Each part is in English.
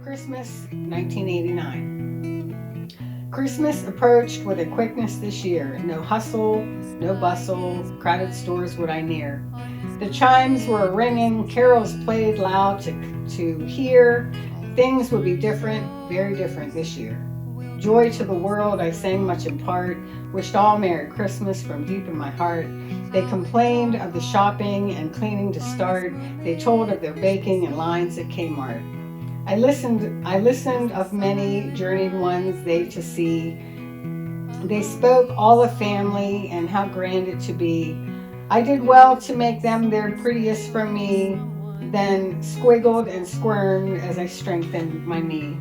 Christmas, 1989. Christmas approached with a quickness this year. No hustle, no bustle, crowded stores would I near. The chimes were ringing, carols played loud to hear. Things would be different, very different this year. Joy to the world, I sang much in part, wished all Merry Christmas from deep in my heart. They complained of the shopping and cleaning to start. They told of their baking and lines at Kmart. I listened of many journeyed ones they to see. They spoke all of family and how grand it to be. I did well to make them their prettiest from me, then squiggled and squirmed as I strengthened my knee.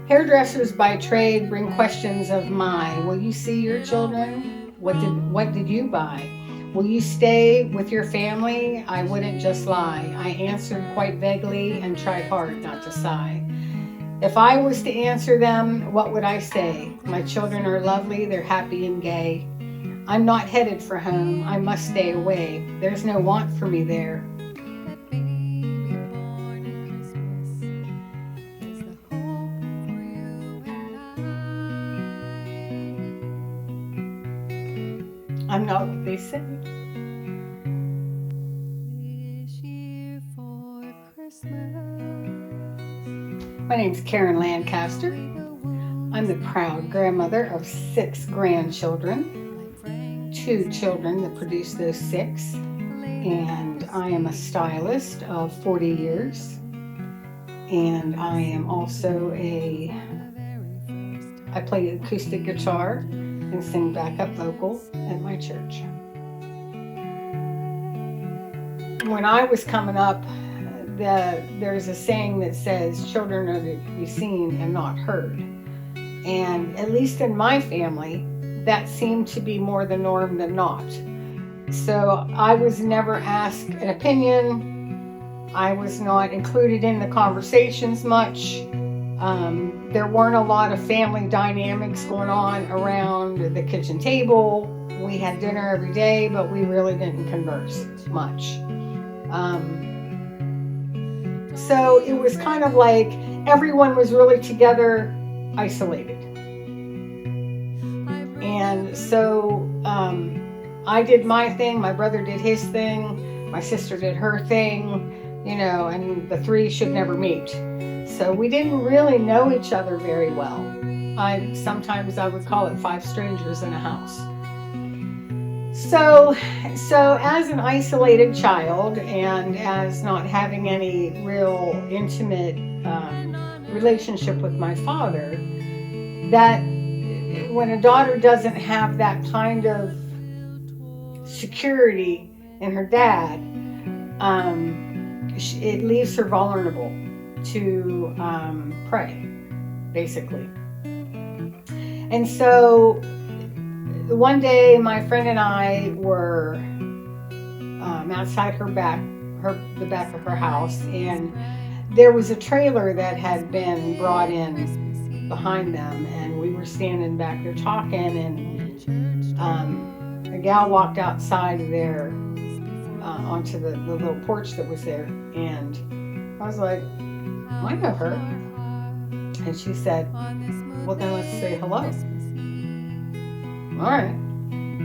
Hairdressers by trade bring questions of my, will you see your children? What did you buy? Will you stay with your family? I wouldn't just lie. I answered quite vaguely and tried hard not to sigh. If I was to answer them, what would I say? My children are lovely, they're happy and gay. I'm not headed for home, I must stay away. There's no want for me there. I'm not what they say. My name's Karen Lancaster. I'm the proud grandmother of 6 grandchildren, 2 children that produced those 6, and I am a stylist of 40 years, and I am also I play acoustic guitar and sing backup vocal at my church. When I was coming up, there's a saying that says children are to be seen and not heard. And at least in my family, that seemed to be more the norm than not. So I was never asked an opinion. I was not included in the conversations much. There weren't a lot of family dynamics going on around the kitchen table. We had dinner every day, but we really didn't converse much. So it was kind of like everyone was really together, isolated. And so I did my thing, my brother did his thing, my sister did her thing, and the 3 should never meet. So we didn't really know each other very well. Sometimes I would call it 5 strangers in a house. So as an isolated child and as not having any real intimate relationship with my father, that when a daughter doesn't have that kind of security in her dad, it leaves her vulnerable to prey, basically. And so one day, my friend and I were outside the back of her house, and there was a trailer that had been brought in behind them, and we were standing back there talking, and a gal walked outside there onto the little porch that was there, and I was like, I know her. And she said, well, then let's say hello. All right.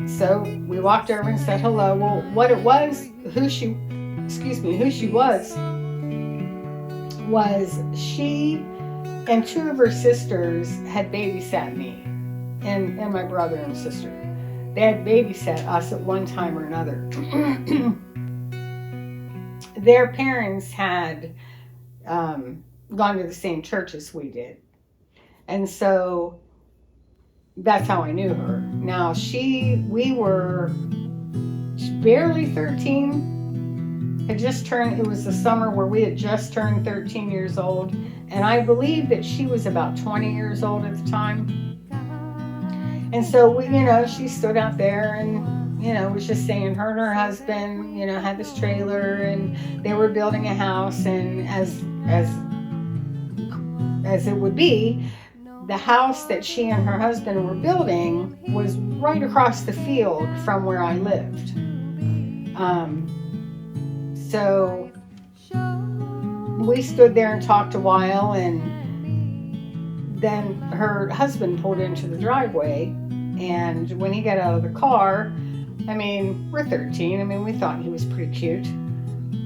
So we walked over and said hello. Well, what it was, who she was she and 2 of her sisters had babysat me and my brother and sister. They had babysat us at one time or another. Their parents had gone to the same church as we did. And so that's how I knew her. Now we were barely 13, it was the summer where we had just turned 13 years old, and I believe that she was about 20 years old at the time. And so she stood out there and, was just saying her and her husband, had this trailer and they were building a house, and as it would be, the house that she and her husband were building was right across the field from where I lived. So we stood there and talked a while, and then her husband pulled into the driveway. And when he got out of the car, I mean, we're 13. I mean, we thought he was pretty cute.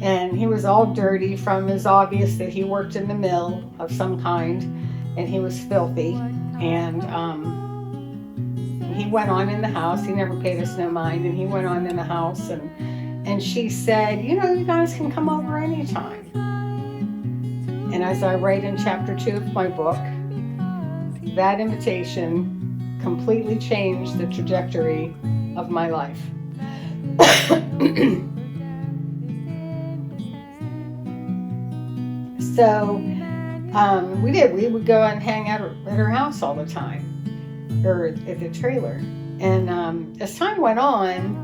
And he was all dirty from, it was obvious that he worked in the mill of some kind, and he was filthy. And he went on in the house. He never paid us no mind. And he went on in the house, and she said, you know, you guys can come over anytime. And as I write in chapter 2 of my book, that invitation completely changed the trajectory of my life. So we did. We would go and hang out at her house all the time, or at the trailer. And as time went on,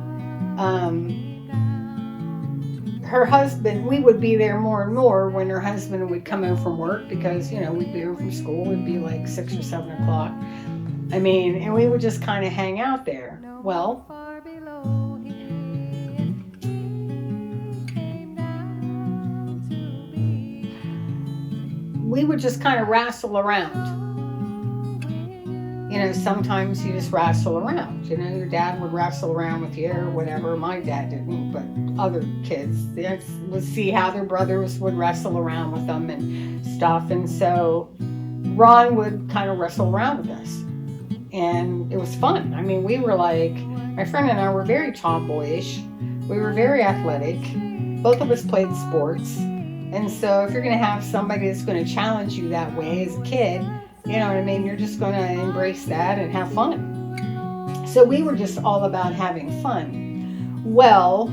her husband, we would be there more and more when her husband would come home from work, because, you know, we'd be home from school. It'd be like 6 or 7 o'clock. I mean, and we would just kind of hang out there. Well, we would just kind of wrestle around. You know, sometimes you just wrestle around. You know, your dad would wrestle around with you or whatever. My dad didn't, but other kids would see how their brothers would wrestle around with them and stuff. And so Ron would kind of wrestle around with us. And it was fun. I mean, we were like, my friend and I were very tomboyish. We were very athletic. Both of us played sports. And so if you're going to have somebody that's going to challenge you that way as a kid, you know what I mean? You're just going to embrace that and have fun. So we were just all about having fun. Well,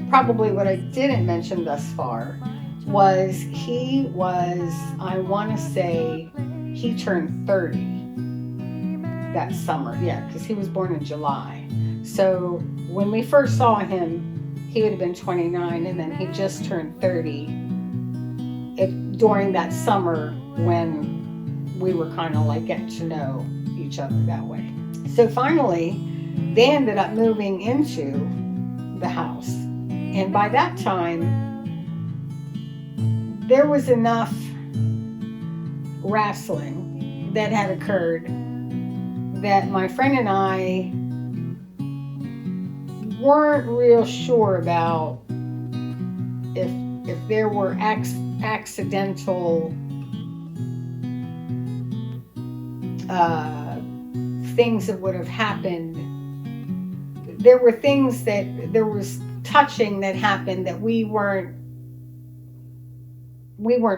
probably what I didn't mention thus far was I want to say, he turned 30 that summer. Yeah, because he was born in July. So when we first saw him, he would have been 29, and then he just turned 30 during that summer when we were kind of like getting to know each other that way. So finally, they ended up moving into the house. And by that time, there was enough wrestling that had occurred that my friend and I weren't real sure about if there were accidental things that would have happened. There were things there was touching that happened that we weren't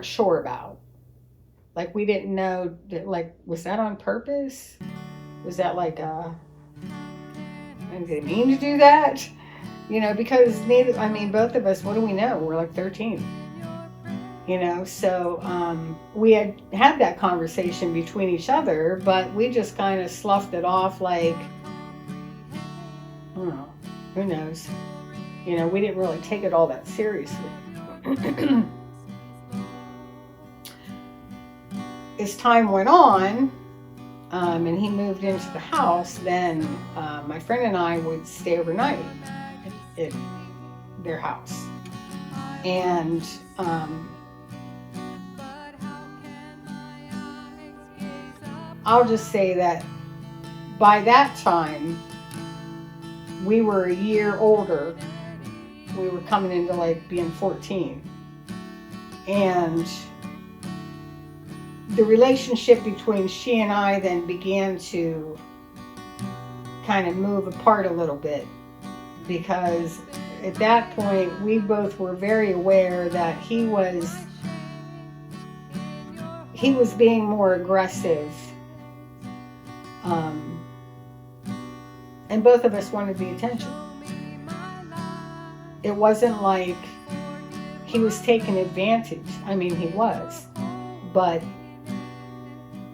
sure about. Like, we didn't know that, like, was that on purpose? Was that like did they mean to do that? You know, because both of us, what do we know? We're like 13. You know, so we had that conversation between each other, but we just kind of sloughed it off like, I don't know, who knows? You know, we didn't really take it all that seriously. As time went on, and he moved into the house, then my friend and I would stay overnight at their house. And I'll just say that by that time, we were a year older. We were coming into like being 14. And the relationship between she and I then began to kind of move apart a little bit, because at that point we both were very aware that he was being more aggressive, and both of us wanted the attention. It wasn't like he was taking advantage. I mean, he was, but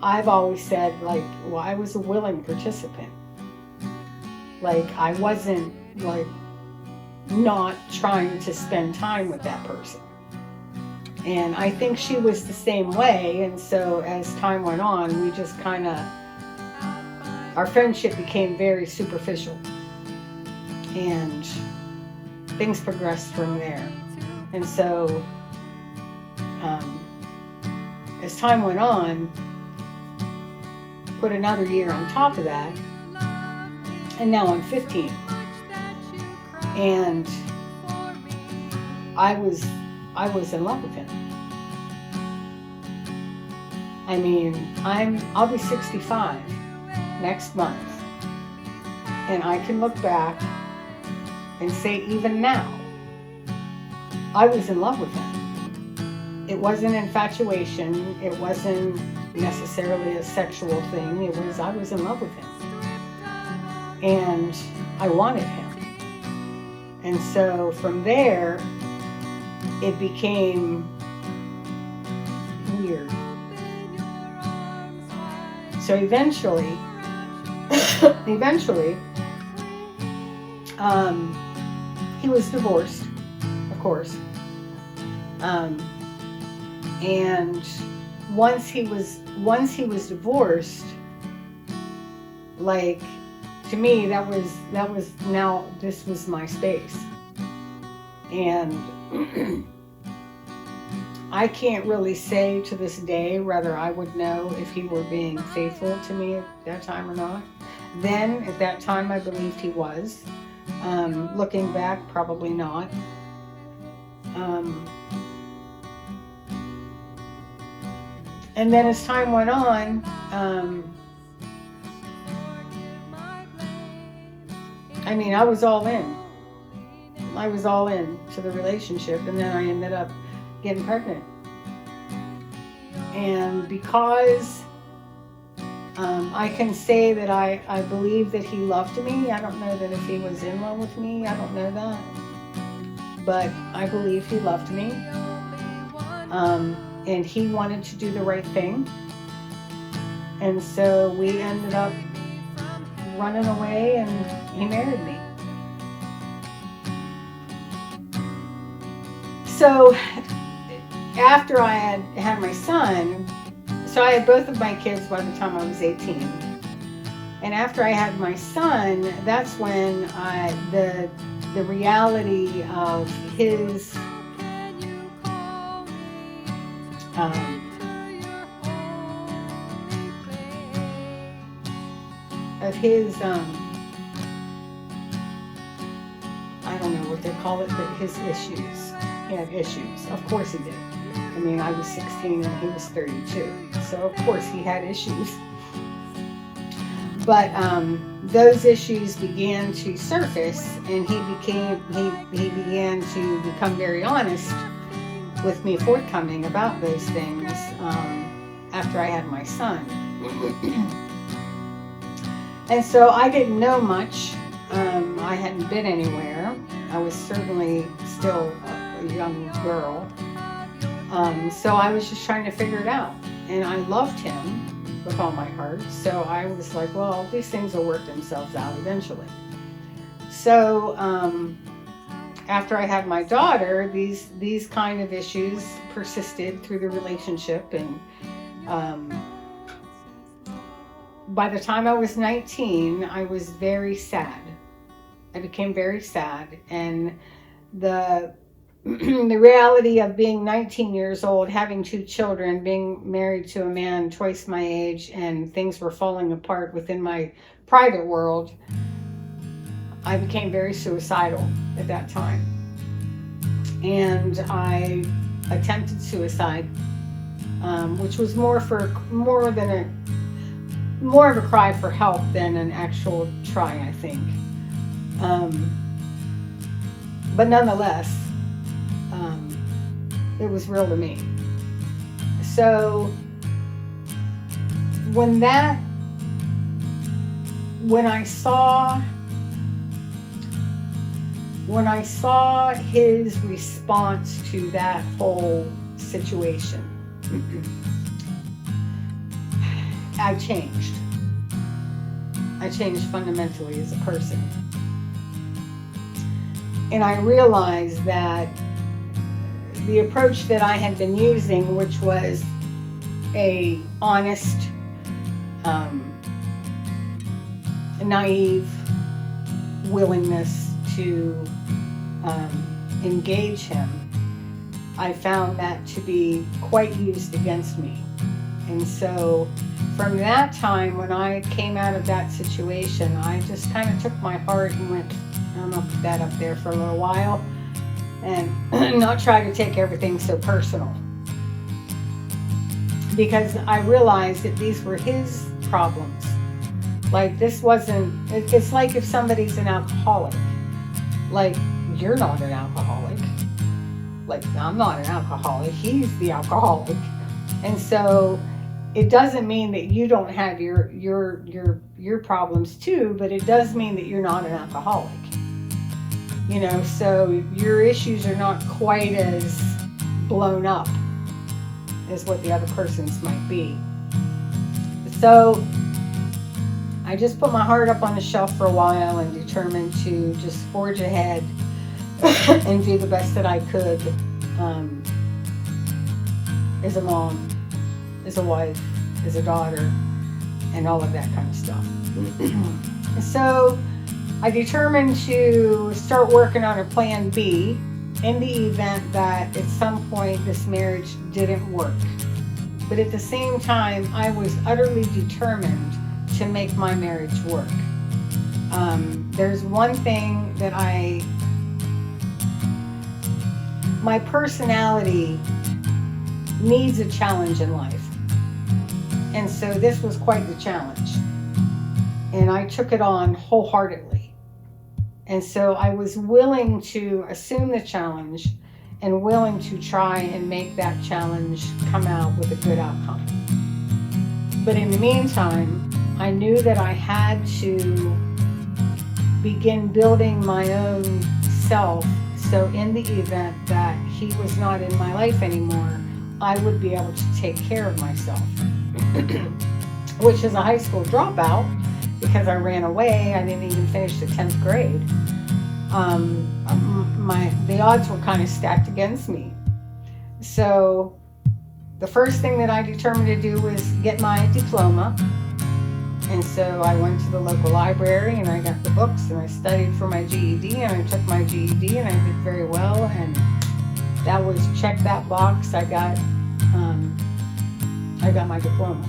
I've always said, like, well, I was a willing participant. Like, I wasn't, like, not trying to spend time with that person. And I think she was the same way. And so as time went on, we just kind of, our friendship became very superficial. And things progressed from there. And so as time went on, put another year on top of that, and now I'm 15. And I was in love with him. I mean, I'll be 65 next month, and I can look back and say even now, I was in love with him. It wasn't infatuation. It wasn't necessarily a sexual thing. I was in love with him. And I wanted him. And so from there, it became weird. So eventually, he was divorced, of course. And once he was divorced, like, to me, that was now, this was my space. And I can't really say to this day whether I would know if he were being faithful to me at that time or not. Then, at that time, I believed he was. Looking back, probably not. And then as time went on, I mean, I was all in. I was all in to the relationship, and then I ended up getting pregnant. And because I can say that I believe that he loved me. I don't know that if he was in love with me. I don't know that. But I believe he loved me. And he wanted to do the right thing. And so we ended up running away, and he married me. So after I had my son, so I had both of my kids by the time I was 18. And after I had my son, that's when the reality of his I don't know what they call it, but his issues. He had issues. Of course he did. I mean, I was 16 and he was 32. So of course he had issues. But those issues began to surface, and he began to become very honest with me, forthcoming about those things after I had my son. And so I didn't know much. I hadn't been anywhere. I was certainly still a young girl. So I was just trying to figure it out. And I loved him with all my heart. So I was like, well, these things will work themselves out eventually. So after I had my daughter, these kind of issues persisted through the relationship. And by the time I was 19, I was very sad. I became very sad. And the reality of being 19 years old, having 2 children, being married to a man twice my age, and things were falling apart within my private world, I became very suicidal at that time. And I attempted suicide, which was more of a cry for help than an actual try, I think. But nonetheless, it was real to me. So when I saw his response to that whole situation, I changed. I changed fundamentally as a person. And I realized that the approach that I had been using, which was a honest, naive willingness to engage him, I found that to be quite used against me. And so from that time, when I came out of that situation, I just kind of took my heart and went, I'm going to put that up there for a little while and not try to take everything so personal. Because I realized that these were his problems. Like, this wasn't, it's like if somebody's an alcoholic. Like, you're not an alcoholic. Like, I'm not an alcoholic. He's the alcoholic. And so it doesn't mean that you don't have your problems too, but it does mean that you're not an alcoholic. You know, so your issues are not quite as blown up as what the other person's might be. So I just put my heart up on the shelf for a while and determined to just forge ahead and do the best that I could, as a mom, as a wife, as a daughter, and all of that kind of stuff. So I determined to start working on a plan B in the event that at some point this marriage didn't work. But at the same time, I was utterly determined to make my marriage work. There's one thing that my personality needs a challenge in life. And so this was quite the challenge. And I took it on wholeheartedly. And so I was willing to assume the challenge and willing to try and make that challenge come out with a good outcome. But in the meantime, I knew that I had to begin building my own self. So in the event that he was not in my life anymore, I would be able to take care of myself. Which is a high school dropout, because I ran away. I didn't even finish the 10th grade. The odds were kind of stacked against me. So the first thing that I determined to do was get my diploma. And so I went to the local library and I got the books and I studied for my GED, and I took my GED and I did very well. And that was, check that box. I got my diploma.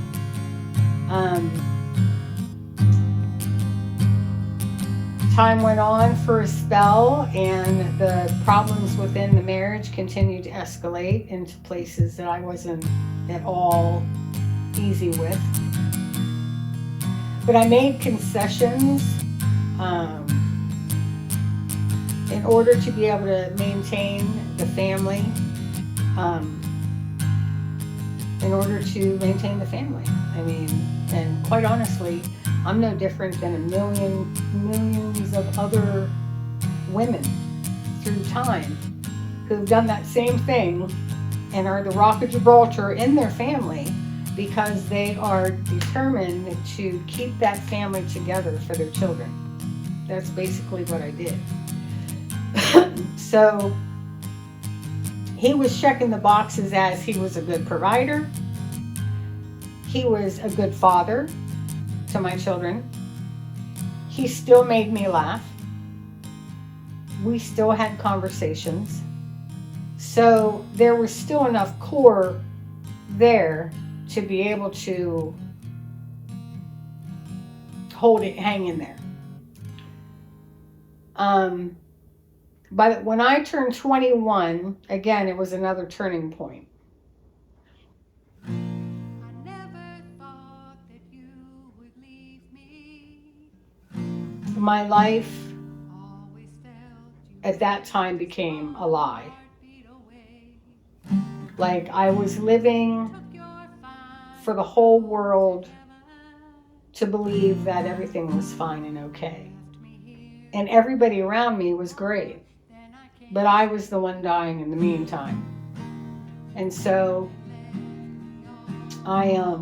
Time went on for a spell, and the problems within the marriage continued to escalate into places that I wasn't at all easy with. But I made concessions in order to be able to maintain the family. I mean, and quite honestly, I'm no different than millions of other women through time who've done that same thing and are the Rock of Gibraltar in their family because they are determined to keep that family together for their children. That's basically what I did. So he was checking the boxes as he was a good provider. He was a good father to my children. He still made me laugh. We still had conversations. So there was still enough core there to be able to hang in there. But when I turned 21, again, it was another turning point. My life at that time became a lie. Like, I was living for the whole world to believe that everything was fine and okay. And everybody around me was great. But I was the one dying in the meantime. And so I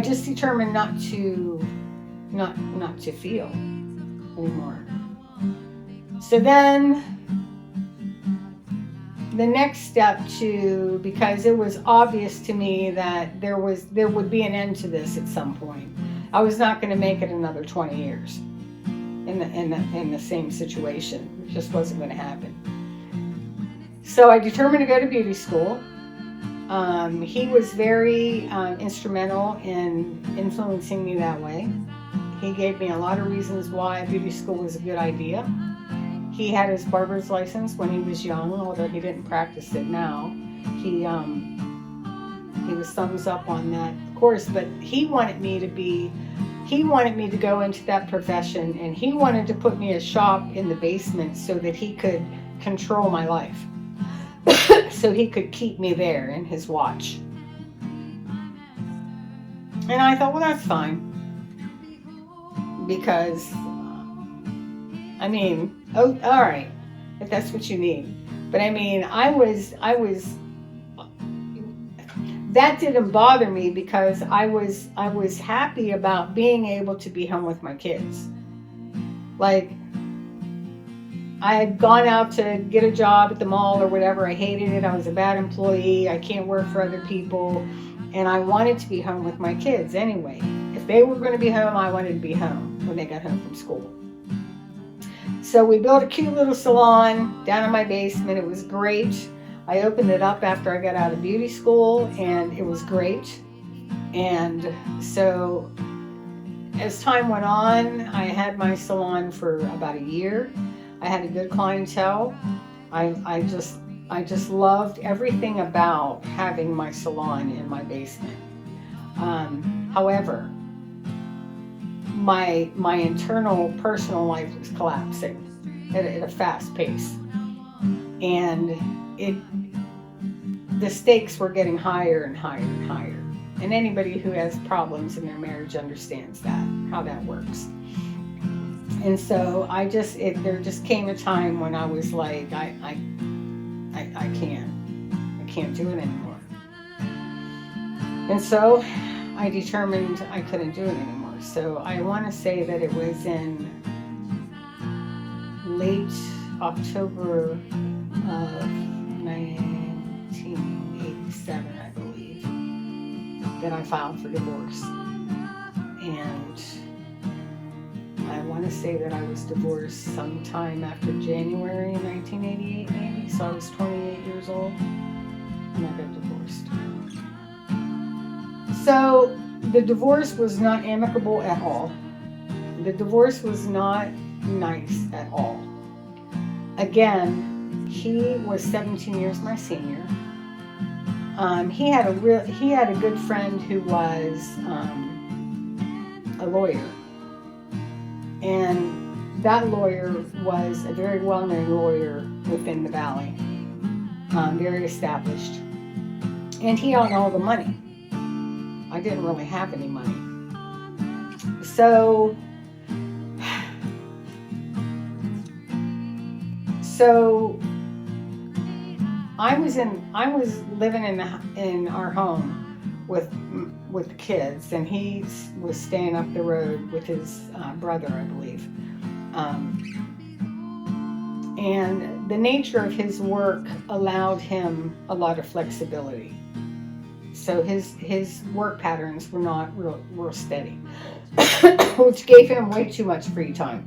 just determined not to feel anymore. So then the next step because it was obvious to me that there would be an end to this at some point. I was not going to make it another 20 years in the same situation. It just wasn't going to happen. So I determined to go to beauty school. He was very instrumental in influencing me that way. He gave me a lot of reasons why beauty school was a good idea. He had his barber's license when he was young, although he didn't practice it now. He was thumbs up on that course, but he wanted me to go into that profession, and he wanted to put me a shop in the basement so that he could control my life. So he could keep me there in his watch. And I thought, well, that's fine. Because, all right, if that's what you need. But that didn't bother me because I was happy about being able to be home with my kids. Like, I had gone out to get a job at the mall or whatever. I hated it. I was a bad employee. I can't work for other people. And I wanted to be home with my kids anyway. If they were going to be home, I wanted to be home when they got home from school. So we built a cute little salon down in my basement. It was great. I opened it up after I got out of beauty school, and it was great. And so as time went on, I had my salon for about a year. I had a good clientele. I just loved everything about having my salon in my basement. However, my internal personal life was collapsing at a fast pace, and the stakes were getting higher and higher and higher. And anybody who has problems in their marriage understands how that works. And so there just came a time when I was like, I can't do it anymore. And so I determined I couldn't do it anymore. So I want to say that it was in late October of 1987, I believe, that I filed for divorce. And I want to say that I was divorced sometime after January 1988, maybe. So I was 28 years old and I got divorced. So the divorce was not amicable at all. The divorce was not nice at all. Again, he was 17 years my senior. He had a good friend who was a lawyer. And that lawyer was a very well-known lawyer within the valley, very established. And he owned all the money. I didn't really have any money. So I was living in our home with the kids, and he was staying up the road with his brother, I believe. And the nature of his work allowed him a lot of flexibility. So his work patterns were not real steady, which gave him way too much free time.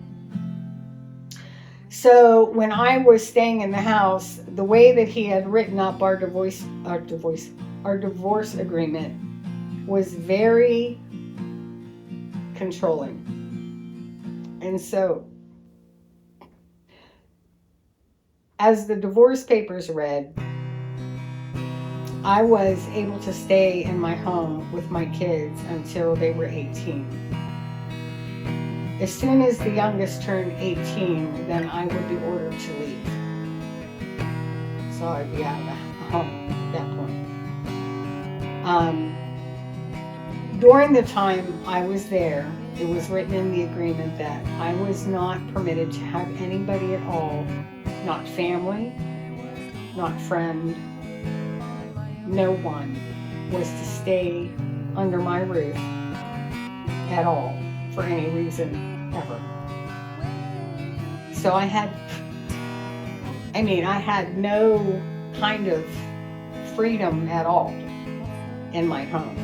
So when I was staying in the house, the way that he had written up our divorce agreement was very controlling. And so as the divorce papers read, I was able to stay in my home with my kids until they were 18. As soon as the youngest turned 18, then I would be ordered to leave. So I'd be out of the home at that point. During the time I was there, it was written in the agreement that I was not permitted to have anybody at all, not family, not friend, no one was to stay under my roof at all for any reason ever. So I had no kind of freedom at all in my home.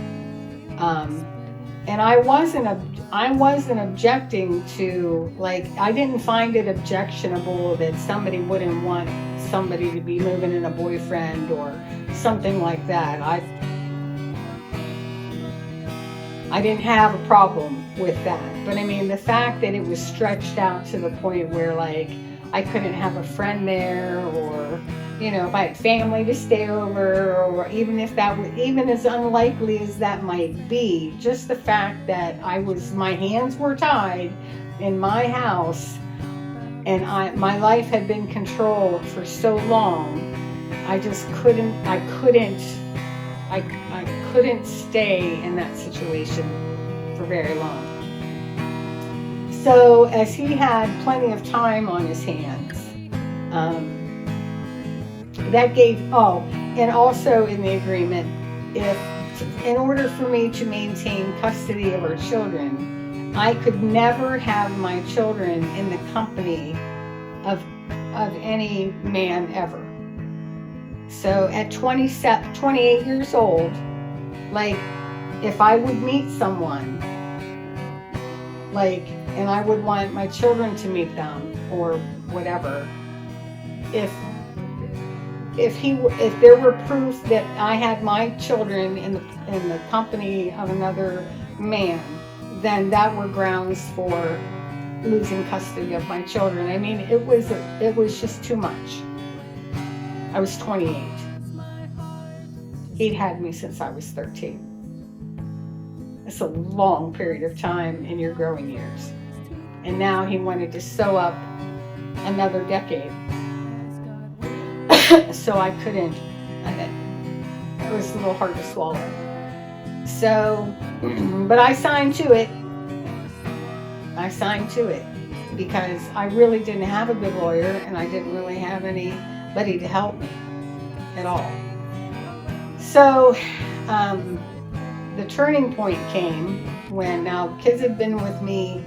And I wasn't objecting to, like, I didn't find it objectionable that somebody wouldn't want somebody to be moving in a boyfriend or something like that. I didn't have a problem with that. But I mean, the fact that it was stretched out to the point where, like, I couldn't have a friend there, or, you know, if I had family to stay over, or even if that was, even as unlikely as that might be, just the fact that my hands were tied in my house, and my life had been controlled for so long, I couldn't stay in that situation for very long. So as he had plenty of time on his hands, that gave, and also in the agreement, in order for me to maintain custody of our children, I could never have my children in the company of any man ever. So at 28 years old, like, if I would meet someone, like, and I would want my children to meet them or whatever, if there were proof that I had my children in the company of another man, then that were grounds for losing custody of my children. I mean, it was just too much. I was 28. He'd had me since I was 13. It's a long period of time in your growing years. And now he wanted to sew up another decade. So I couldn't. It was a little hard to swallow. So, but I signed to it. Because I really didn't have a good lawyer, and I didn't really have anybody to help me at all. So, the turning point came when now kids had been with me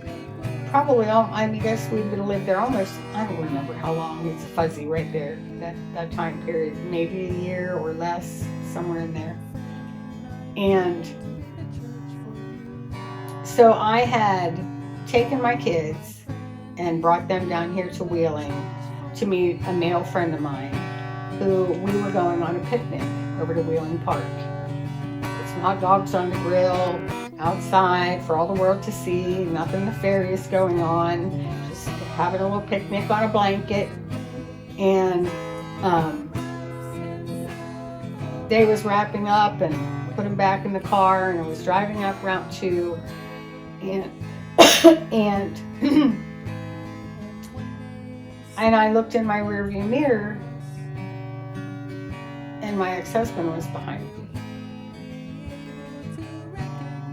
probably, I guess we've lived there almost, I don't remember how long, it's fuzzy right there, that time period, maybe a year or less, somewhere in there. And so I had taken my kids and brought them down here to Wheeling to meet a male friend of mine who we were going on a picnic over to Wheeling Park. Some hot dogs on the grill, outside for all the world to see, nothing nefarious going on, just having a little picnic on a blanket. And day was wrapping up and putting back in the car, and I was driving up Route 2, and I looked in my rearview mirror, and my ex-husband was behind me.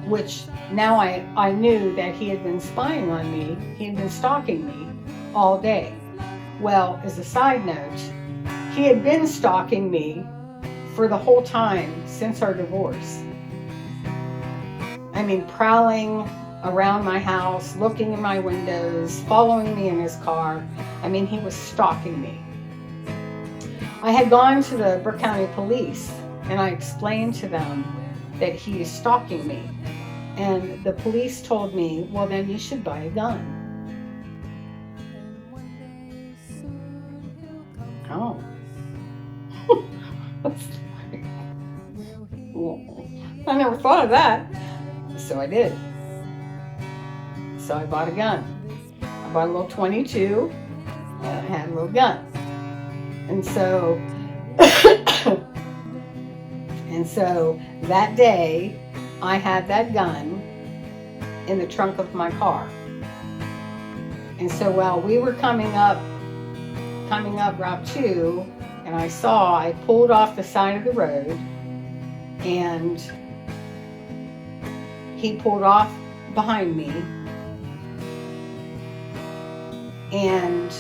Which now I knew that he had been spying on me. He had been stalking me all day. Well, as a side note, he had been stalking me for the whole time since our divorce. I mean, prowling around my house, looking in my windows, following me in his car. I mean, he was stalking me. I had gone to the Brooke County Police, and I explained to them that he is stalking me. And the police told me, well, then you should buy a gun. Oh. I never thought of that. So I did. So I bought a gun. I bought a little 22, and I had a little gun. And so, that day, I had that gun in the trunk of my car. And so while we were coming up Route 2, and I pulled off the side of the road, and he pulled off behind me, and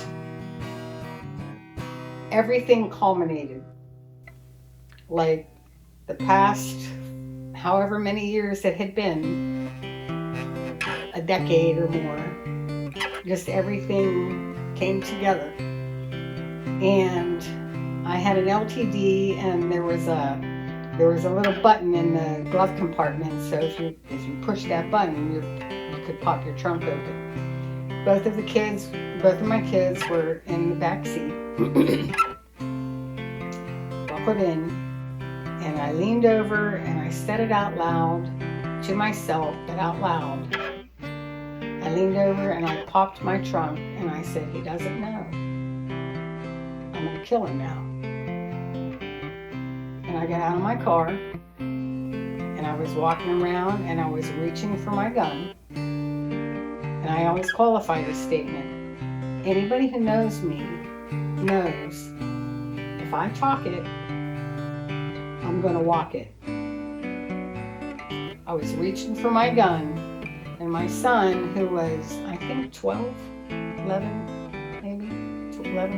everything culminated. Like the past however many years it had been, a decade or more, just everything came together. And I had an LTD, and there was a little button in the glove compartment, so if you push that button, you could pop your trunk open. Both of my kids were in the back seat. put in, and I leaned over and I said it out loud to myself, but out loud. I leaned over and I popped my trunk and I said, he doesn't know. I'm going to kill him now. And I got out of my car and I was walking around and I was reaching for my gun. And I always qualify this statement. Anybody who knows me knows if I talk it, I'm going to walk it. I was reaching for my gun, and my son, who was, I think, 11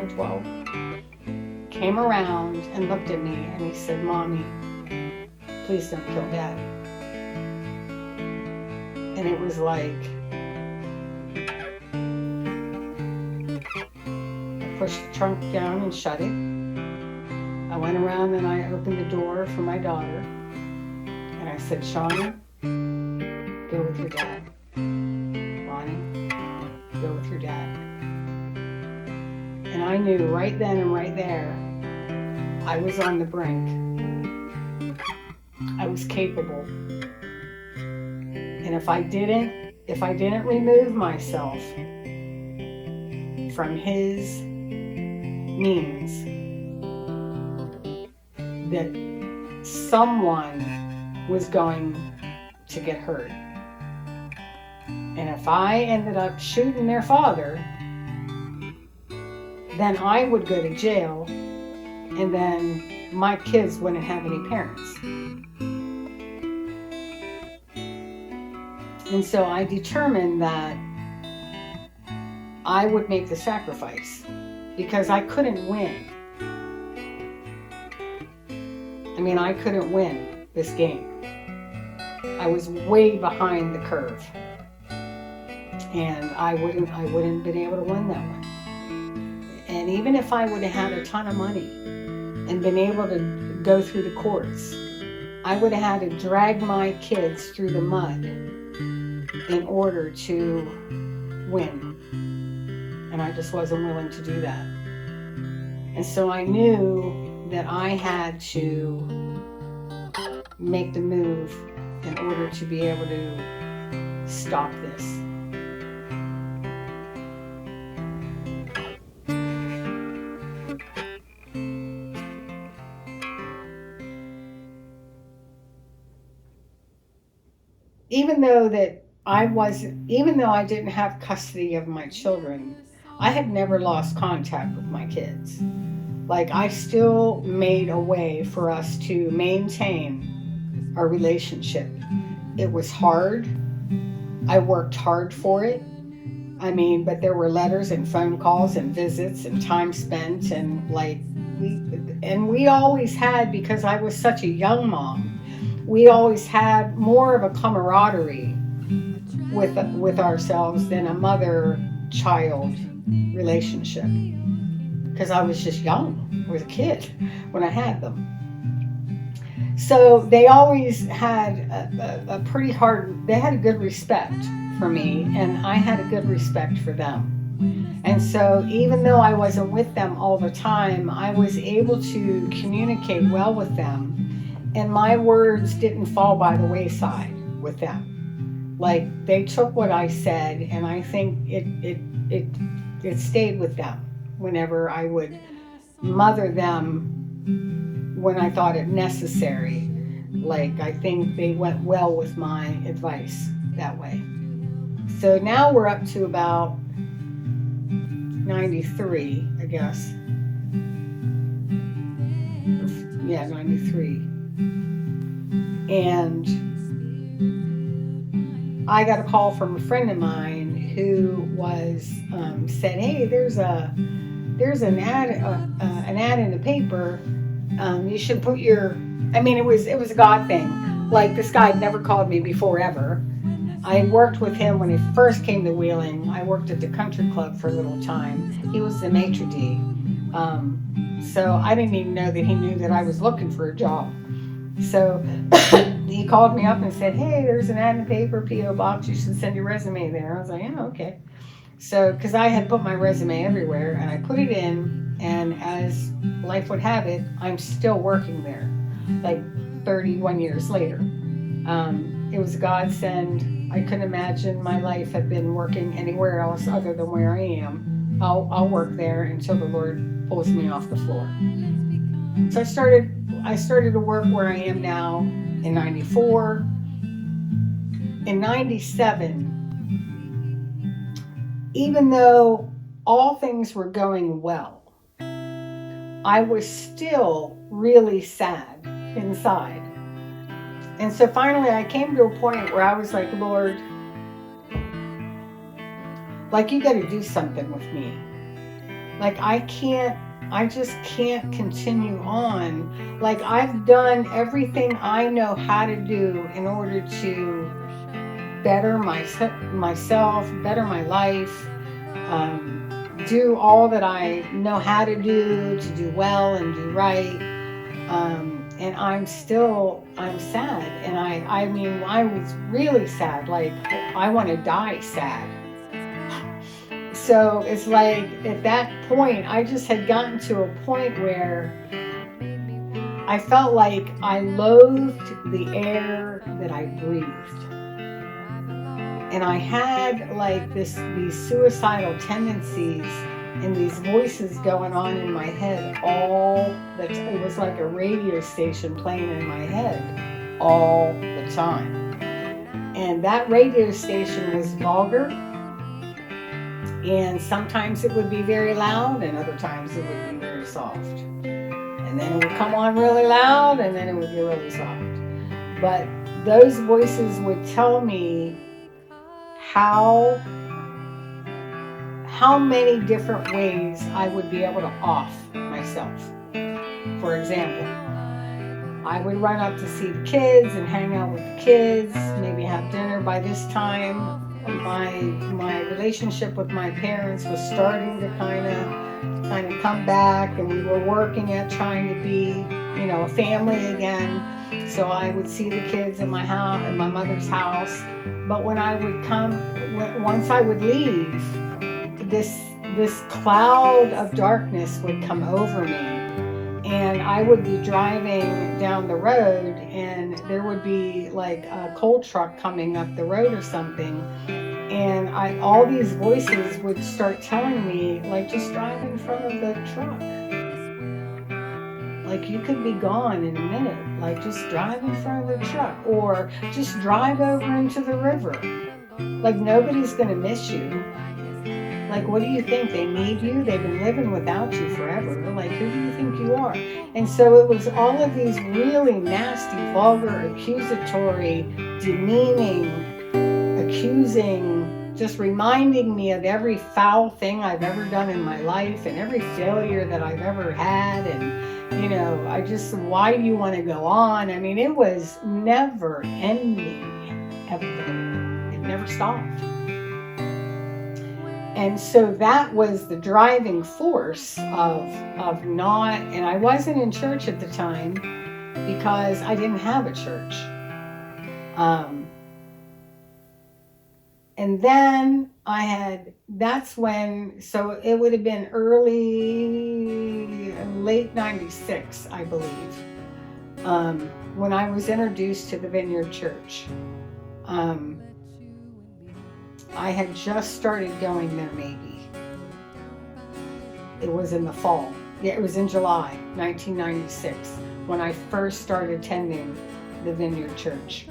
or 12, came around and looked at me and he said, Mommy, please don't kill Dad. And it was like, I pushed the trunk down and shut it. I went around and I opened the door for my daughter and I said, Shawnee, go with your dad. Bonnie, go with your dad. And I knew right then and right there, I was on the brink. I was capable. And if I didn't remove myself from his means, that someone was going to get hurt. And if I ended up shooting their father, then I would go to jail, and then my kids wouldn't have any parents. And so I determined that I would make the sacrifice because I couldn't win. I mean, I couldn't win this game. I was way behind the curve. And I wouldn't have been able to win that one. And even if I would have had a ton of money and been able to go through the courts, I would have had to drag my kids through the mud in order to win. And I just wasn't willing to do that. And so I knew that I had to make the move in order to be able to stop this. Even though I didn't have custody of my children, I had never lost contact with my kids. Like, I still made a way for us to maintain our relationship. It was hard. I worked hard for it. I mean, but there were letters and phone calls and visits and time spent, and we always had, because I was such a young mom, we always had more of a camaraderie with ourselves than a mother-child relationship. Because I was just young. I was a kid when I had them. So they always had they had a good respect for me, and I had a good respect for them. And so even though I wasn't with them all the time, I was able to communicate well with them, and my words didn't fall by the wayside with them. Like, they took what I said, and I think it stayed with them whenever I would mother them when I thought it necessary. Like, I think they went well with my advice that way. So now we're up to about 93, I guess. Yeah, 93. And I got a call from a friend of mine who was said, "Hey, there's an ad in the paper. You should put your." I mean, it was a God thing. Like, this guy had never called me before ever. I worked with him when he first came to Wheeling. I worked at the country club for a little time. He was the maitre d'. So I didn't even know that he knew that I was looking for a job. So he called me up and said, "Hey, there's an ad in the paper, P.O. Box. You should send your resume there." I was like, "Yeah, okay." So, because I had put my resume everywhere, and I put it in, And as life would have it, I'm still working there, like 31 years later. It was a godsend. I couldn't imagine my life had been working anywhere else other than where I am. I'll work there until the Lord pulls me off the floor. So I started to work where I am now in 94. In 97, even though all things were going well, I was still really sad inside. And so finally I came to a point where I was like, Lord, like, you got to do something with me. Like, I just can't continue on. Like, I've done everything I know how to do in order to better myself, better my life, do all that I know how to do well and do right. And I'm sad. And I mean, I was really sad. Like, I want to die sad. So it's like, at that point, I just had gotten to a point where I felt like I loathed the air that I breathed. And I had like these suicidal tendencies and these voices going on in my head it was like a radio station playing in my head all the time. And that radio station was vulgar. And sometimes it would be very loud, and other times it would be very soft. And then it would come on really loud, and then it would be really soft. But those voices would tell me how many different ways I would be able to off myself. For example, I would run up to see the kids and hang out with the kids, maybe have dinner. By this time, my relationship with my parents was starting to kind of come back, and we were working at trying to be, a family again. So I would see the kids in my house, in my mother's house. But when I would once I would leave, this cloud of darkness would come over me. And I would be driving down the road, and there would be like a coal truck coming up the road or something. And all these voices would start telling me, like, just drive in front of the truck. Like, you could be gone in a minute. Like, just drive in front of the truck, or just drive over into the river. Like, nobody's going to miss you. Like, what do you think? They need you? They've been living without you forever. Like, who do you think you are? And so it was all of these really nasty, vulgar, accusatory, demeaning, accusing, just reminding me of every foul thing I've ever done in my life and every failure that I've ever had. And, why do you want to go on? I mean, it was never ending, ever. It never stopped. And so that was the driving force of not, and I wasn't in church at the time because I didn't have a church. And then so it would have been late 96, I believe, when I was introduced to the Vineyard Church. I had just started going there, maybe. It was in the fall. Yeah, it was in July 1996 when I first started attending the Vineyard Church.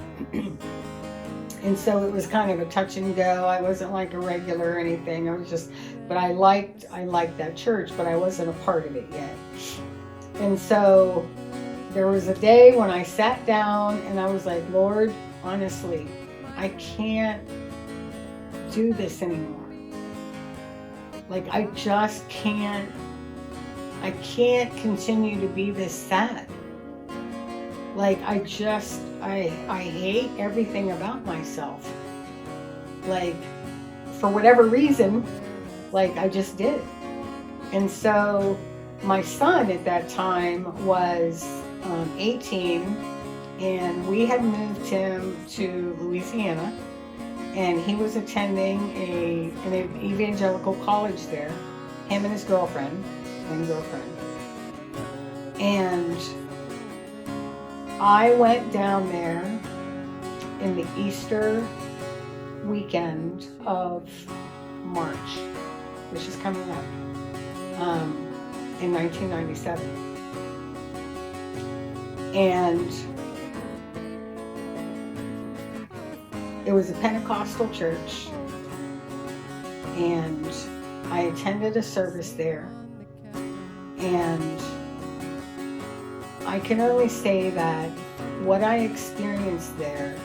And so it was kind of a touch and go. I wasn't like a regular or anything. But I liked that church, but I wasn't a part of it yet. And so there was a day when I sat down and I was like, Lord, honestly, I can't do this anymore. Like, I just can't continue to be this sad. Like, I hate everything about myself. Like, for whatever reason, like, I just did. And so my son at that time was 18, and we had moved him to Louisiana, and he was attending an evangelical college there, him and his girlfriend. and girlfriend. And I went down there in the Easter weekend of March, which is coming up, in 1997. And it was a Pentecostal church, and I attended a service there, and I can only say that what I experienced there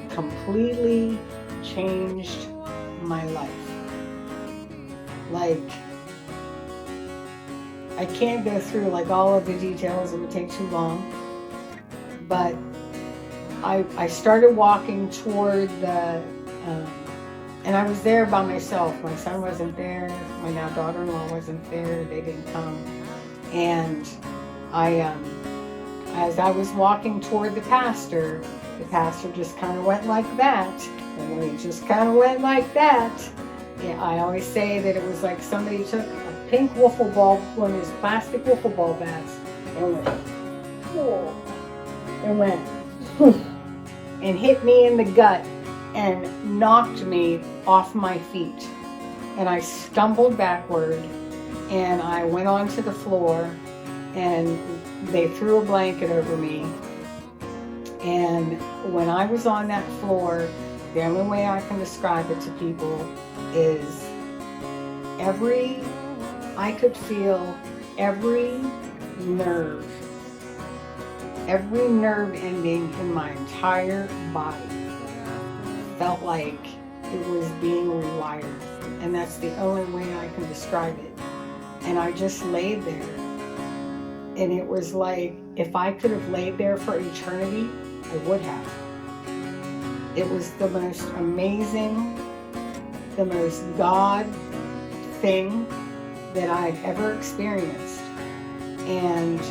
completely changed my life. Like, I can't go through like all of the details, it would take too long, but I started walking toward the, and I was there by myself. My son wasn't there, my now daughter-in-law wasn't there, they didn't come. And as I was walking toward the pastor just kind of went like that. And when he just kind of went like that, yeah, I always say that it was like somebody took a pink wiffle ball, one of those plastic wiffle ball bats, and went, and hit me in the gut and knocked me off my feet. And I stumbled backward, and I went onto the floor, and they threw a blanket over me. And when I was on that floor, the only way I can describe it to people is I could feel every nerve ending in my entire body felt like it was being rewired. And that's the only way I can describe it. And I just laid there. And it was like, if I could have laid there for eternity, I would have. It was the most amazing, the most God thing that I've ever experienced. And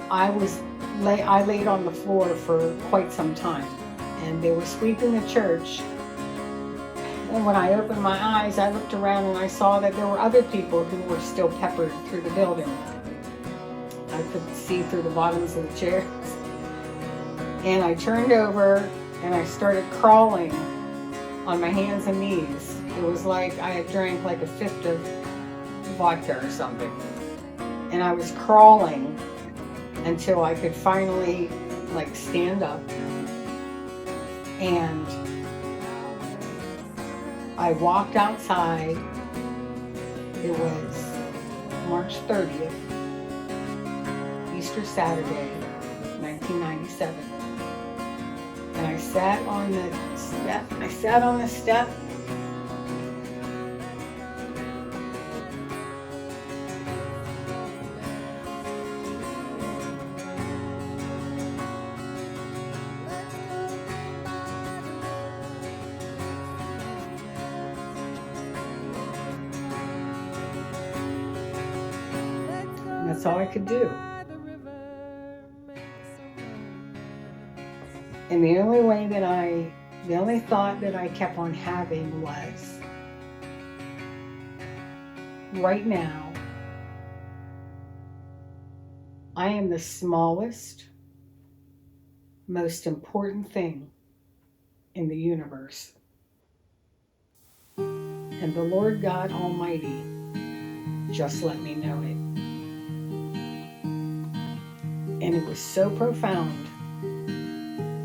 I laid on the floor for quite some time, and they were sweeping the church. And when I opened my eyes, I looked around and I saw that there were other people who were still peppered through the building. I could see through the bottoms of the chairs. And I turned over and I started crawling on my hands and knees. It was like I had drank like a fifth of vodka or something. And I was crawling until I could finally like stand up. And I walked outside. It was March 30th, Easter Saturday, 1997. And I sat on the step. That's all I could do. And the only thought that I kept on having was, right now, I am the smallest, most important thing in the universe. And the Lord God Almighty just let me know it. And it was so profound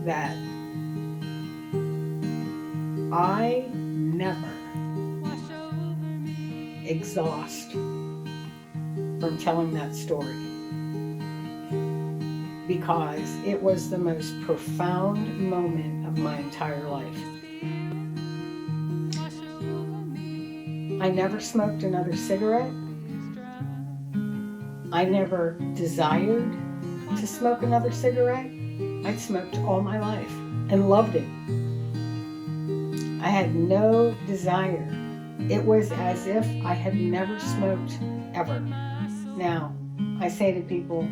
that I never exhaust from telling that story, because it was the most profound moment of my entire life. I never smoked another cigarette. I never desired to smoke another cigarette. I'd smoked all my life and loved it. I had no desire. It was as if I had never smoked ever. Now, I say to people,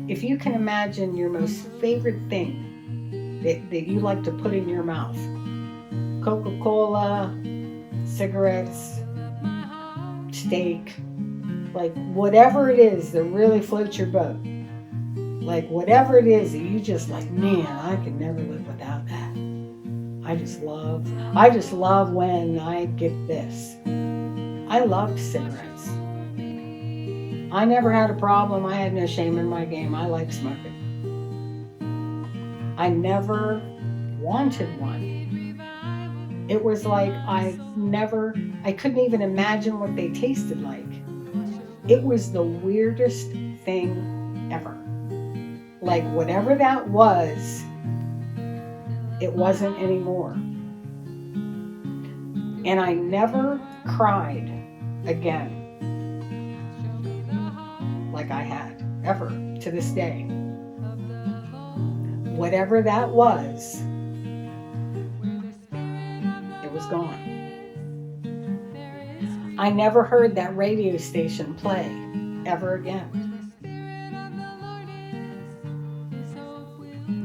if you can imagine your most favorite thing that you like to put in your mouth, Coca-Cola, cigarettes, steak, like whatever it is that really floats your boat. Like whatever it is that you just like, man, I could never live without that. I just love when I get this. I loved cigarettes. I never had a problem. I had no shame in my game. I liked smoking. I never wanted one. It was like I couldn't even imagine what they tasted like. It was the weirdest thing ever. Like whatever that was, it wasn't anymore. And I never cried again like I had, ever, to this day. Whatever that was, it was gone. I never heard that radio station play ever again.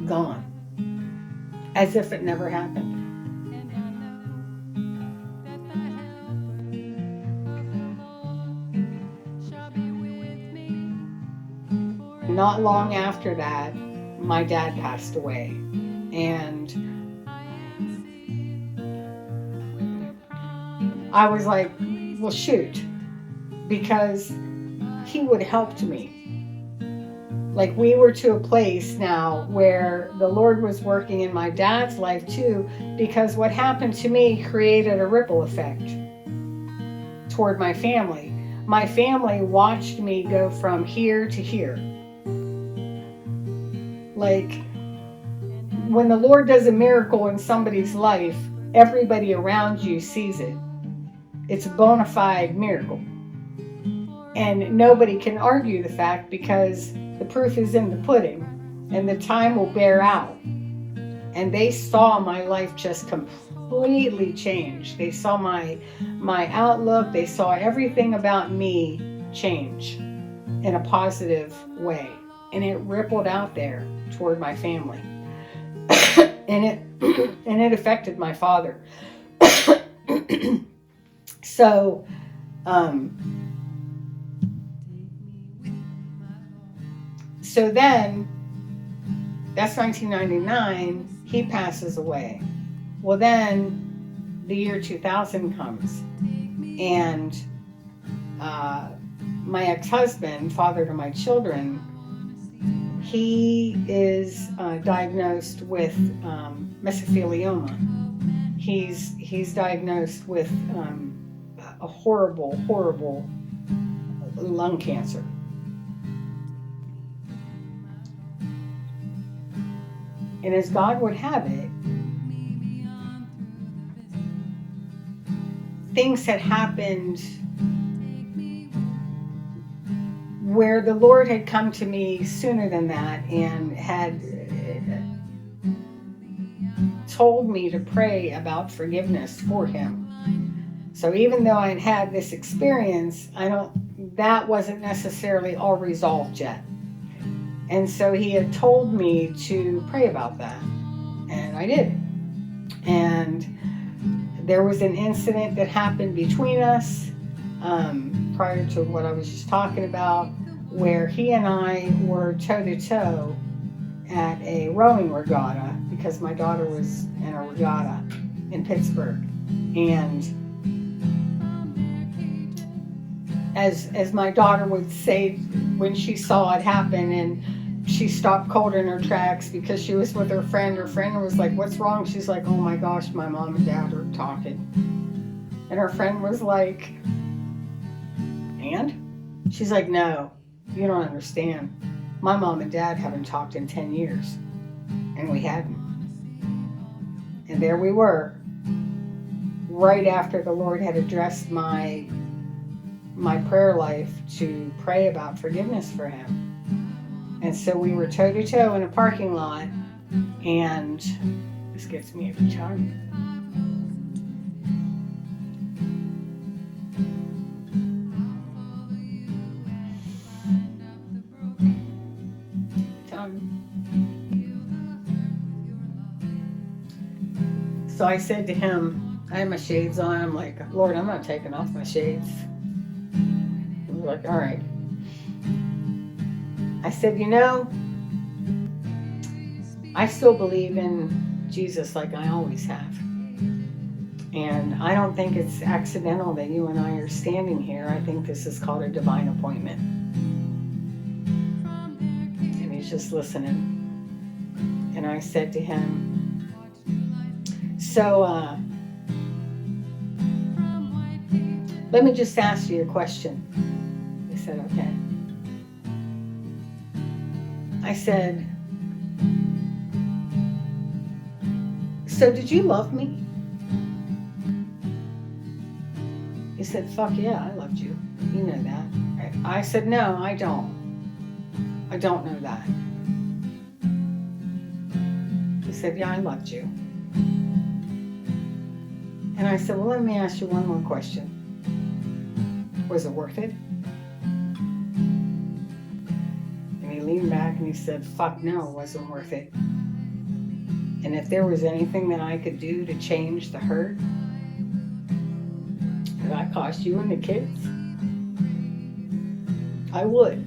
Gone. As if it never happened. Not long after that, my dad passed away. And I was like, well, shoot, because he would have helped me. Like we were to a place now where the Lord was working in my dad's life too, because what happened to me created a ripple effect toward my family. My family watched me go from here to here. Like when the Lord does a miracle in somebody's life, everybody around you sees it. It's a bona fide miracle. And nobody can argue the fact because the proof is in the pudding and the time will bear out. And they saw my life just completely change. They saw my outlook. They saw everything about me change in a positive way. And it rippled out there toward my family. and it affected my father. So, so then, that's 1999, he passes away. Well then, the year 2000 comes, and my ex-husband, father to my children, he is diagnosed with mesothelioma. He's diagnosed with a horrible lung cancer. And as God would have it, things had happened where the Lord had come to me sooner than that and had told me to pray about forgiveness for him. So even though I had had this experience, that wasn't necessarily all resolved yet. And so he had told me to pray about that. And I did. And there was an incident that happened between us prior to what I was just talking about, where he and I were toe-to-toe at a rowing regatta because my daughter was in a regatta in Pittsburgh. And as my daughter would say when she saw it happen, and she stopped cold in her tracks because she was with her friend. Her friend was like, "What's wrong?" She's like, "Oh my gosh, my mom and dad are talking." And her friend was like, "And?" She's like, "No, you don't understand. My mom and dad haven't talked in 10 years. And we hadn't." And there we were, right after the Lord had addressed my prayer life to pray about forgiveness for him. And so we were toe-to-toe in a parking lot, and this gets me every time. So I said to him, I had my shades on, I'm like, "Lord, I'm not taking off my shades." was like, all right. I said, you know, I still believe in Jesus like I always have. And I don't think it's accidental that you and I are standing here. I think this is called a divine appointment. And he's just listening. And I said to him, so let me just ask you a question. He said, okay. I said, so did you love me? He said, fuck yeah, I loved you. You know that. I said, no, I don't. I don't know that. He said, yeah, I loved you. And I said, well, let me ask you one more question. Was it worth it? And he leaned back and he said, fuck no, it wasn't worth it. And if there was anything that I could do to change the hurt that I caused you and the kids, I would.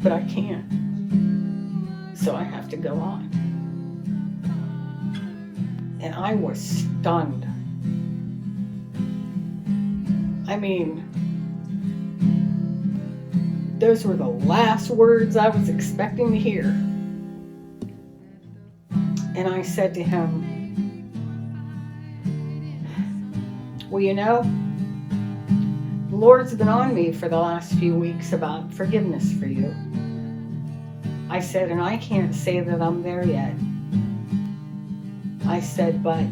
But I can't. So I have to go on. And I was stunned. I mean, those were the last words I was expecting to hear. And I said to him, well, you know, the Lord's been on me for the last few weeks about forgiveness for you. I said, and I can't say that I'm there yet. I said, but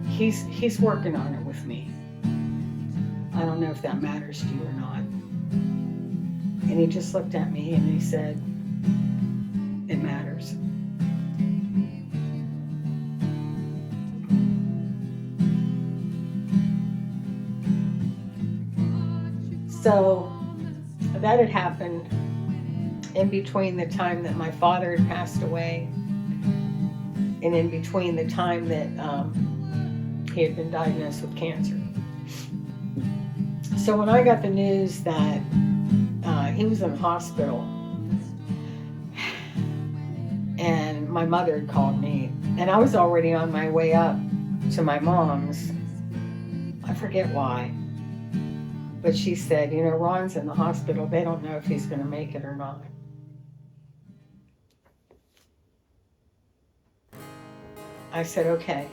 he's working on it with me. I don't know if that matters to you or not. And he just looked at me and he said, it matters. So that had happened in between the time that my father had passed away and in between the time that he had been diagnosed with cancer. So when I got the news that he was in the hospital and my mother had called me and I was already on my way up to my mom's, I forget why, but she said, you know, Ron's in the hospital. They don't know if he's going to make it or not. I said, okay.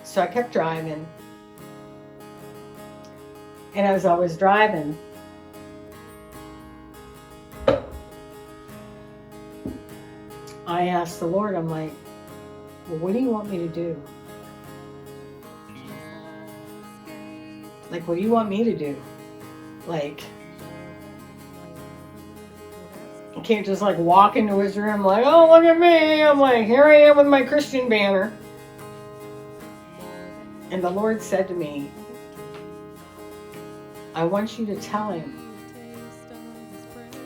So I kept driving. And as I was driving, I asked the Lord, I'm like, well, what do you want me to do? Like, what do you want me to do? Like, I can't just like walk into his room like, oh, look at me. I'm like, here I am with my Christian banner. And the Lord said to me, I want you to tell him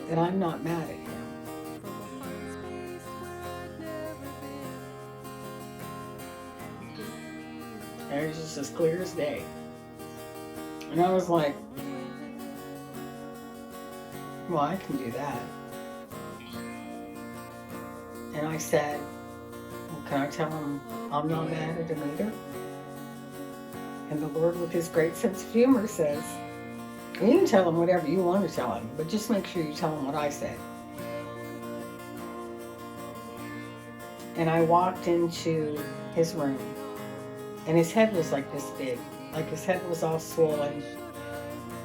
that I'm not mad at him. And it was just as clear as day. And I was like, well, I can do that. And I said, well, can I tell him I'm not mad at him either? And the Lord, with his great sense of humor, says, you can tell him whatever you want to tell him, but just make sure you tell him what I said. And I walked into his room, and his head was like this big. Like his head was all swollen.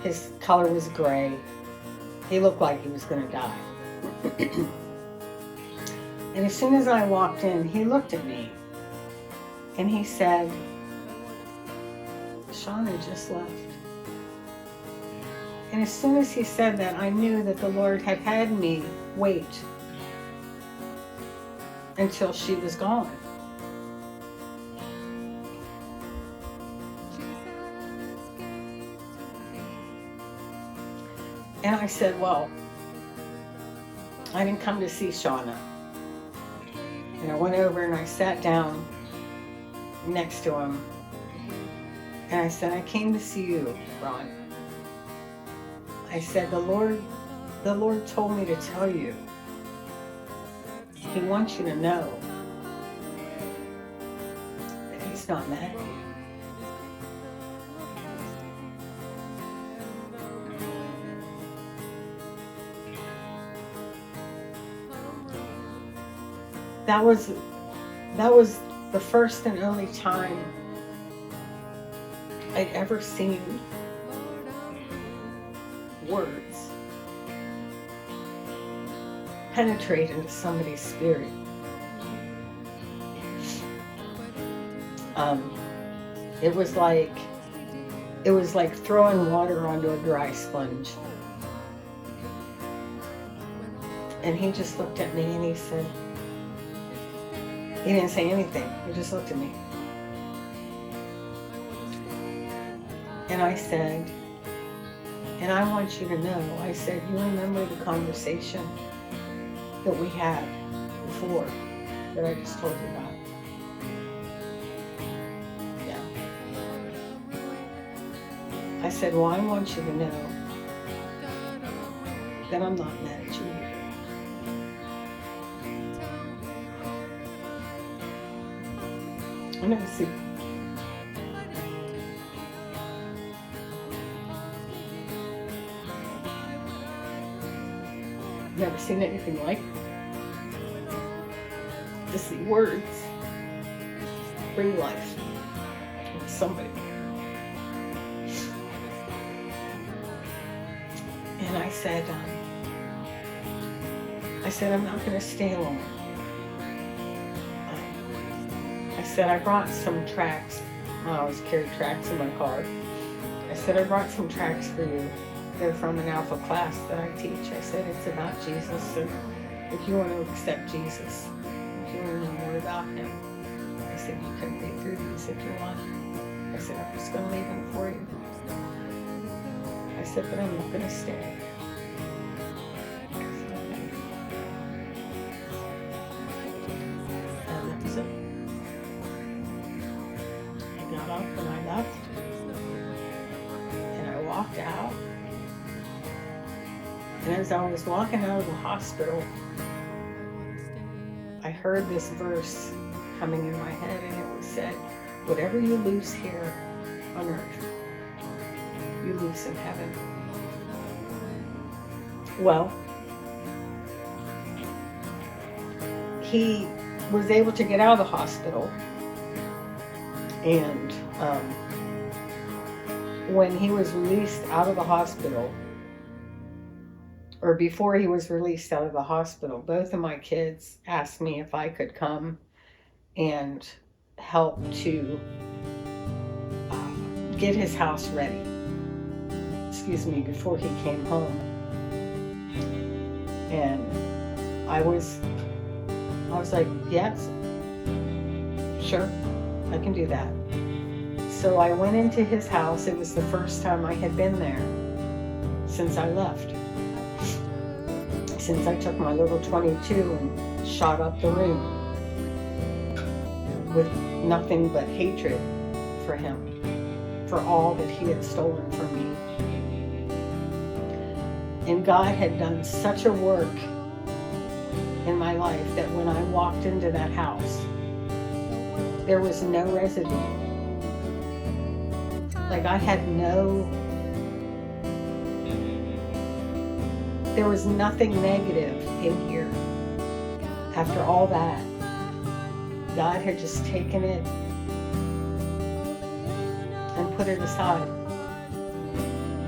His color was gray. He looked like he was going to die. And as soon as I walked in, he looked at me, and he said, Shauna just left. And as soon as he said that, I knew that the Lord had had me wait until she was gone. And I said, well, I didn't come to see Shauna. And I went over and I sat down next to him. And I said, I came to see you, Ron. I said, the Lord told me to tell you. He wants you to know that He's not mad at you. That was the first and only time I'd ever seen words penetrate into somebody's spirit. It was like throwing water onto a dry sponge. And he just looked at me and he said, he didn't say anything. He just looked at me. And I said, and I want you to know, I said, you remember the conversation that we had before that I just told you about? Yeah. I said, well, I want you to know that I'm not mad at you either. I never see. Never seen anything like it. To see words bring life to somebody. And I said, I'm not going to stay long. I said, I brought some tracts. I always carry tracts in my car. I said, I brought some tracts for you. They're from an alpha class that I teach. I said, it's about Jesus. And if you want to accept Jesus, if you want to know more about Him, I said, you can read through these if you want. I said, I'm just going to leave them for you. I said, but I'm not going to stay. And that was it. I got up and I left. And I walked out. And as I was walking out of the hospital, I heard this verse coming in my head, and it said, whatever you lose here on earth, you lose in heaven. Well, he was able to get out of the hospital, and when he was released out of the hospital, or before he was released out of the hospital, both of my kids asked me if I could come and help to get his house ready. Before he came home. And I was like, yes, sure, I can do that. So I went into his house. It was the first time I had been there since I left. Since I took my little 22 and shot up the room with nothing but hatred for him, for all that he had stolen from me. And God had done such a work in my life that when I walked into that house, there was no residue. Like there was nothing negative in here. After all that, God had just taken it and put it aside.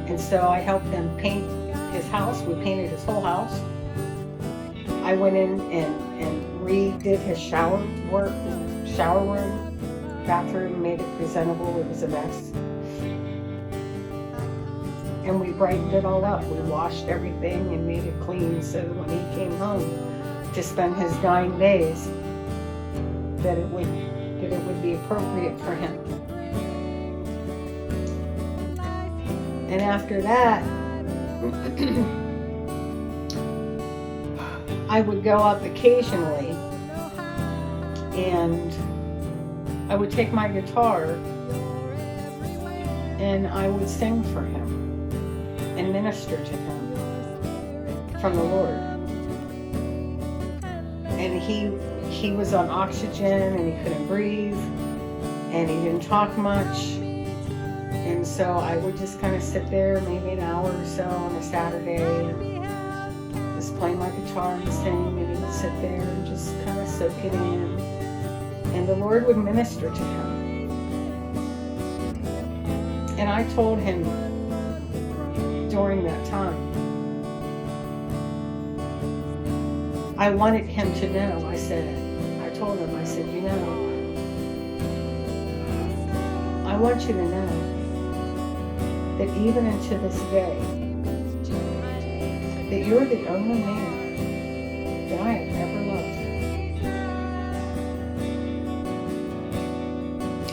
And so I helped them paint his house. We painted his whole house. I went in and redid his shower room, bathroom, made it presentable. It was a mess. And we brightened it all up. We washed everything and made it clean so that when he came home to spend his dying days, that it would be appropriate for him. And after that, I would go up occasionally and I would take my guitar and I would sing for him. And and minister to him from the Lord. And he was on oxygen and he couldn't breathe and he didn't talk much. And so I would just kind of sit there maybe an hour or so on a Saturday and just play my guitar and sing, and he would sit there and just kind of soak it in. And the Lord would minister to him. And I told him during that time, I wanted him to know. I told him, I said, you know, I want you to know that even unto this day, that you're the only man that I have ever loved.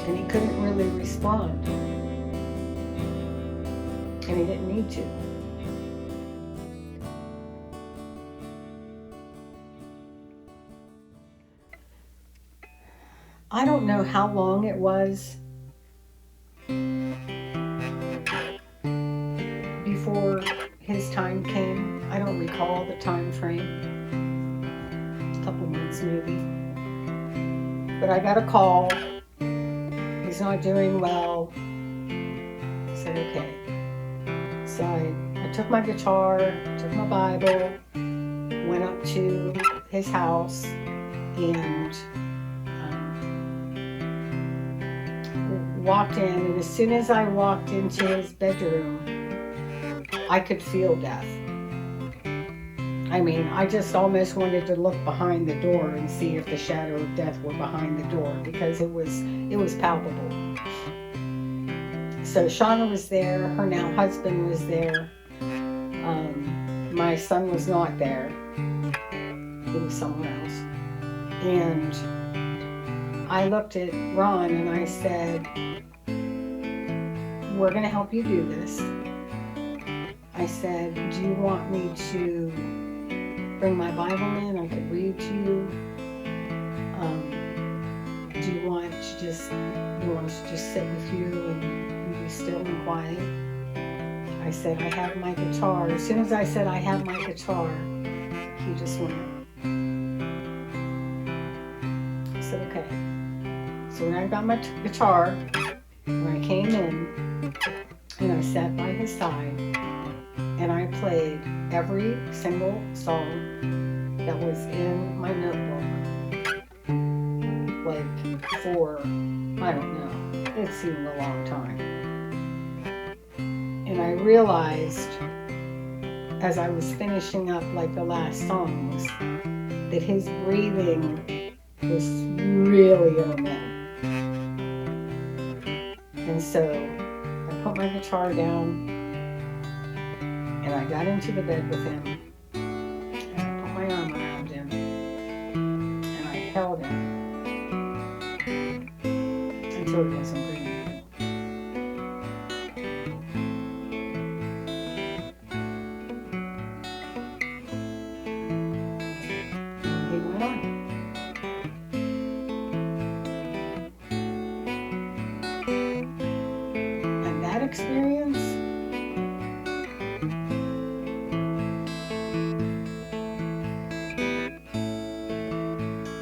And he couldn't really respond. And he didn't need to. I don't know how long it was before his time came. I don't recall the time frame. A couple months maybe. But I got a call. He's not doing well. I said, okay. So I took my guitar, took my Bible, went up to his house, and walked in. And as soon as I walked into his bedroom, I could feel death. I mean, I just almost wanted to look behind the door and see if the shadow of death were behind the door, because it was palpable. So Shauna was there, her now husband was there. My son was not there. He was somewhere else. And I looked at Ron and I said, we're going to help you do this. I said, do you want me to bring my Bible in? I could read to you. Do you want us to just sit with you and be still and quiet? I said, I have my guitar. As soon as I said I have my guitar, he just went. I said, okay. So when I got my guitar, when I came in, and I sat by his side, and I played every single song that was in my notebook, like for, I don't know, it seemed a long time. And I realized, as I was finishing up like the last songs, that his breathing was really in. And so I put my guitar down and I got into the bed with him and I put my arm around him and I held him until he wasn't breathing. He went on. Experience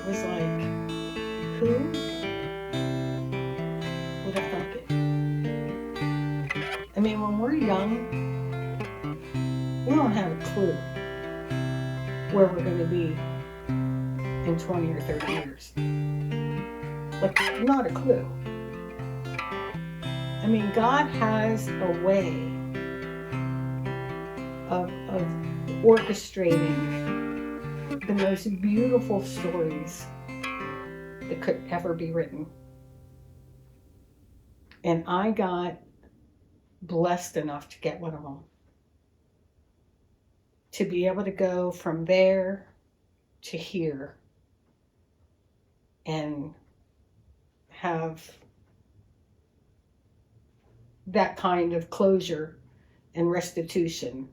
was like, who would have thunk it? I mean, when we're young, we don't have a clue where we're going to be in 20 or 30 years. Like, not a clue. I mean, God has a way of orchestrating the most beautiful stories that could ever be written. And I got blessed enough to get one of them. To be able to go from there to here and have that kind of closure and restitution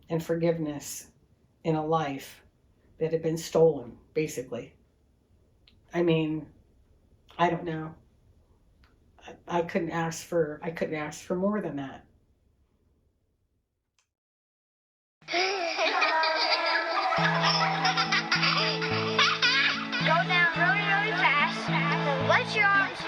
and forgiveness in a life that had been stolen, basically. I mean, I don't know. I couldn't ask for more than that. Go down really, really fast. Let your arms